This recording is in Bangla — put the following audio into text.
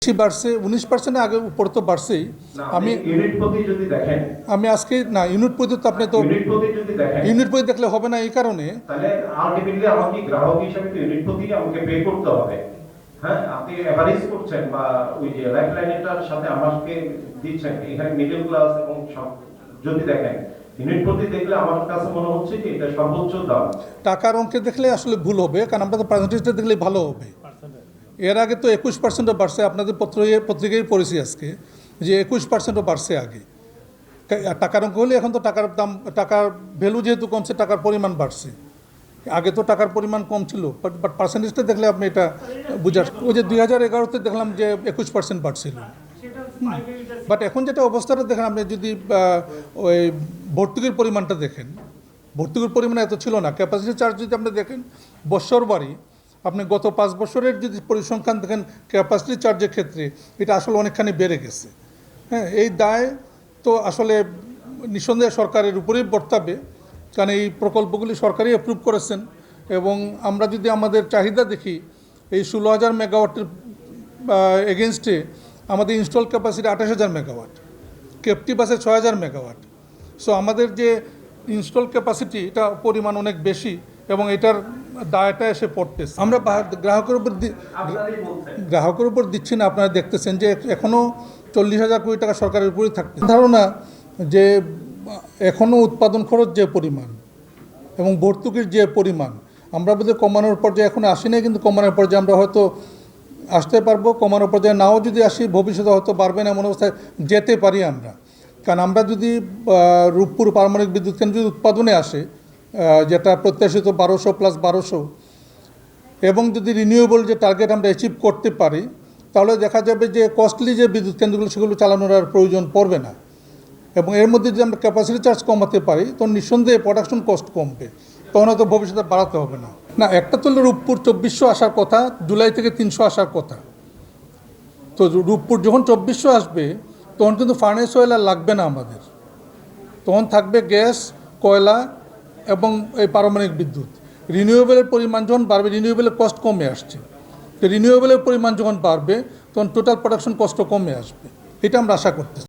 বেশি বাড়ছে, 19% আগে উপর তো বাড়ছেই। আমি ইউনিট প্রতি যদি দেখেন, আমি আজকে না ইউনিট প্রতি তো আপনি তো ইউনিট প্রতি যদি দেখেন, ইউনিট প্রতি দেখলে হবে না, এই কারণে তাহলে আলটিমেটলি আমাকে গ্রাহক হিসেবে তো ইউনিট প্রতি আমাকে পে করতে হবে। হ্যাঁ, আপনি এভারেজ করছেন বা ওই যে লাইফলাইনটার সাথে আমাকে দিচ্ছেন, এখানে মিডল ক্লাস এবং যদি দেখেন ইউনিট প্রতি দেখলে আমার কাছে মনে হচ্ছে যে এটা সর্বোচ্চ দাম। টাকার অঙ্কে দেখলে আসলে ভুল হবে, কারণ আমরা তো পার্সেন্টেজটা দেখলে ভালো হবে। এর আগে তো 21% বাড়ছে, আপনাদের পত্রিকায় পড়েছি আজকে যে 21% বাড়ছে আগে। টাকার অঙ্ক হলে এখন তো টাকার দাম, টাকার ভ্যালু যেহেতু কমছে, টাকার পরিমাণ বাড়ছে। আগে তো টাকার পরিমাণ কম ছিল, বাট পার্সেন্টেজটা দেখলে আপনি এটা বুঝার। ওই যে 2011-তে দেখলাম যে 21% বাড়ছিল। বাট এখন যেটা অবস্থাটা দেখেন, আপনি যদি ওই ভর্তুকির পরিমাণটা দেখেন, ভর্তুকির পরিমাণ এত ছিল না। ক্যাপাসিটি চার্জ যদি আপনি দেখেন বৎসর বাড়ি, আপনি গত 5 বছরের যদি পরিসংখ্যান দেখেন ক্যাপাসিটি চার্জের ক্ষেত্রে, এটা আসলে অনেকখানি বেড়ে গেছে। হ্যাঁ, এই দায় তো আসলে নিঃসন্দেহে সরকারের উপরেই বর্তাবে, কারণ এই প্রকল্পগুলি সরকারই অ্যাপ্রুভ করেছেন। এবং আমরা যদি আমাদের চাহিদা দেখি, এই 16,000 মেগাওয়াটের এগেনস্টে আমাদের ইনস্টল ক্যাপাসিটি 28,000 মেগাওয়াট, ক্যাপটিভ আছে 6,000 মেগাওয়াট। সো আমাদের যে ইনস্টল ক্যাপাসিটি, এটা পরিমাণ অনেক বেশি এবং এটার দায়টা এসে পড়তেছে। আমরা গ্রাহকের উপর দিচ্ছি না। আপনারা দেখতেছেন যে এখনও 40,000 কোটি টাকা সরকারের উপরেই থাকতে ধারণা যে এখনও উৎপাদন খরচ যে পরিমাণ এবং ভর্তুকির যে পরিমাণ, আমরা বোধহয় কমানোর পর্যায়ে এখন আসি নাই, কিন্তু কমানোর পর্যায়ে আমরা হয়তো আসতে পারবো। কমানোর পর্যায়ে নাও যদি আসি, ভবিষ্যতে হয়তো পারবে না এমন অবস্থায় যেতে পারি আমরা। কারণ আমরা যদি রূপপুর পারমাণবিক বিদ্যুৎ কেন্দ্র যদি উৎপাদনে আসে, যেটা প্রত্যাশিত 1200 + 1200, এবং যদি রিনিউয়েবল যে টার্গেট আমরা অ্যাচিভ করতে পারি, তাহলে দেখা যাবে যে কস্টলি যে বিদ্যুৎ কেন্দ্রগুলো সেগুলো চালানোর আর প্রয়োজন পড়বে না। এবং এর মধ্যে যদি আমরা ক্যাপাসিটি চার্জ কমাতে পারি, তখন নিঃসন্দেহে প্রোডাকশন কস্ট কমবে, তখন হয়তো ভবিষ্যতে বাড়াতে হবে না। না, একটা তো রূপপুর 2400 আসার কথা, জুলাই থেকে 300 আসার কথা। তো রূপপুর যখন 2400 আসবে, তখন কিন্তু ফার্নেস অয়েল আর লাগবে না আমাদের, তখন থাকবে গ্যাস, কয়লা এবং এই পারমাণবিক বিদ্যুৎ। রিনিউয়েবলের পরিমাণ যখন বাড়বে, রিনিউয়েবলের কস্ট কমে আসছে, তো রিনিউয়েবলের পরিমাণ যখন বাড়বে, তখন টোটাল প্রোডাকশন কস্টও কমে আসবে। এটা আমরা আশা করতেছি।